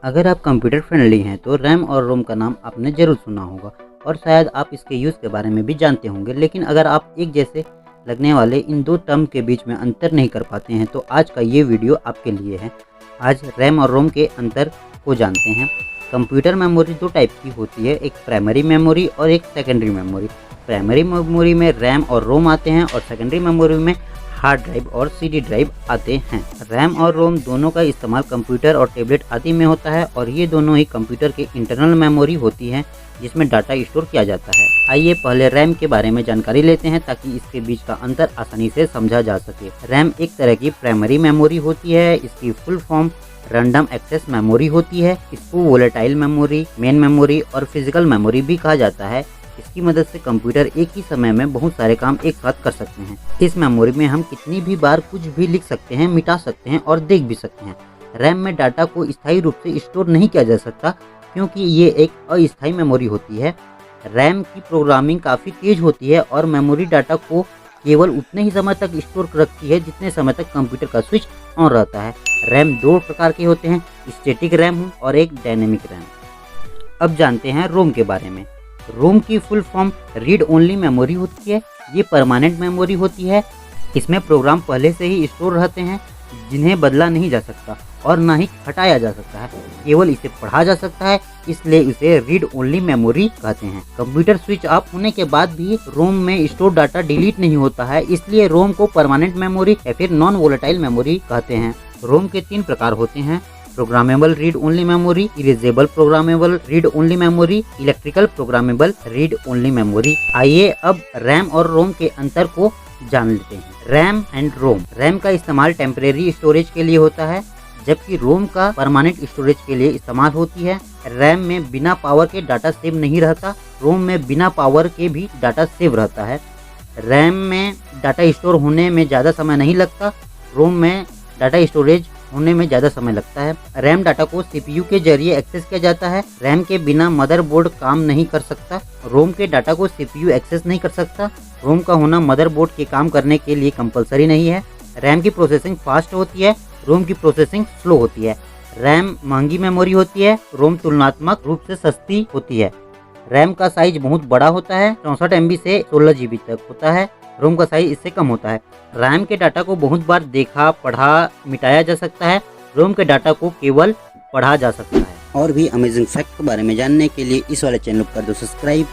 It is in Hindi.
अगर आप कंप्यूटर फ्रेंडली हैं तो रैम और रोम का नाम आपने ज़रूर सुना होगा और शायद आप इसके यूज़ के बारे में भी जानते होंगे। लेकिन अगर आप एक जैसे लगने वाले इन दो टर्म के बीच में अंतर नहीं कर पाते हैं तो आज का ये वीडियो आपके लिए है। आज रैम और रोम के अंतर को जानते हैं। कंप्यूटर मेमोरी दो टाइप की होती है, एक प्राइमरी मेमोरी और एक सेकेंडरी मेमोरी। प्राइमरी मेमोरी में रैम और रोम आते हैं और सेकेंडरी मेमोरी में हार्ड ड्राइव और सीडी ड्राइव आते हैं। रैम और रोम दोनों का इस्तेमाल कंप्यूटर और टैबलेट आदि में होता है और ये दोनों ही कंप्यूटर के इंटरनल मेमोरी होती है जिसमें डाटा स्टोर किया जाता है। आइए पहले रैम के बारे में जानकारी लेते हैं ताकि इसके बीच का अंतर आसानी से समझा जा सके। रैम एक तरह की प्राइमरी मेमोरी होती है। इसकी full form random access memory होती है। इसको वोलेटाइल मेमोरी, मेन मेमोरी और फिजिकल मेमोरी भी कहा जाता है। इसकी मदद से कंप्यूटर एक ही समय में बहुत सारे काम एक साथ कर सकते हैं। इस मेमोरी में हम कितनी भी बार कुछ भी लिख सकते हैं, मिटा सकते हैं और देख भी सकते हैं। रैम में डाटा को स्थायी रूप से स्टोर नहीं किया जा सकता क्योंकि ये एक अस्थायी मेमोरी होती है। रैम की प्रोग्रामिंग काफ़ी तेज होती है और मेमोरी डाटा को केवल उतने ही समय तक स्टोर रखती है जितने समय तक कंप्यूटर का स्विच ऑन रहता है। रैम दो प्रकार के होते हैं, स्टैटिक रैम और एक डायनेमिक रैम। अब जानते हैं रोम के बारे में। रोम की full form read only memory होती है। ये परमानेंट मेमोरी होती है। इसमें प्रोग्राम पहले से ही स्टोर रहते हैं जिन्हें बदला नहीं जा सकता और ना ही हटाया जा सकता है, केवल इसे पढ़ा जा सकता है, इसलिए इसे रीड ओनली मेमोरी कहते हैं। कंप्यूटर स्विच ऑफ होने के बाद भी रोम में स्टोर डाटा डिलीट नहीं होता है, इसलिए रोम को परमानेंट मेमोरी या फिर नॉन वोलेटाइल मेमोरी कहते हैं। रोम के 3 प्रकार होते हैं, programmable read only memory, erasable programmable read only memory, electrical programmable read only memory. आइए अब रैम और रोम के अंतर को जान लेते हैं। RAM and Rome. रैम का इस्तेमाल टेम्परेरी स्टोरेज के लिए होता है जबकि रोम का परमानेंट स्टोरेज के लिए इस्तेमाल होती है। रैम में बिना पावर के डाटा सेव नहीं रहता, रोम में बिना पावर के भी डाटा सेव रहता है। रैम में डाटा स्टोर होने में ज़्यादा समय नहीं लगता, रोम में डाटा स्टोरेज होने में ज़्यादा समय लगता है। रैम डाटा को सीपीयू के जरिए एक्सेस किया जाता है। रैम के बिना मदरबोर्ड काम नहीं कर सकता। रोम के डाटा को सीपीयू एक्सेस नहीं कर सकता। रोम का होना मदरबोर्ड के काम करने के लिए कंपलसरी नहीं है। रैम की प्रोसेसिंग फास्ट होती है, रोम की प्रोसेसिंग स्लो होती है। रैम महंगी मेमोरी होती है, रोम तुलनात्मक रूप से सस्ती होती है। रैम का साइज बहुत बड़ा होता है, 64 MB से 16 GB तक होता है। रोम का साइज इससे कम होता है। रैम के डाटा को बहुत बार देखा, पढ़ा, मिटाया जा सकता है। रोम के डाटा को केवल पढ़ा जा सकता है। और भी अमेजिंग फैक्ट के बारे में जानने के लिए इस वाले चैनल को कर दो सब्सक्राइब।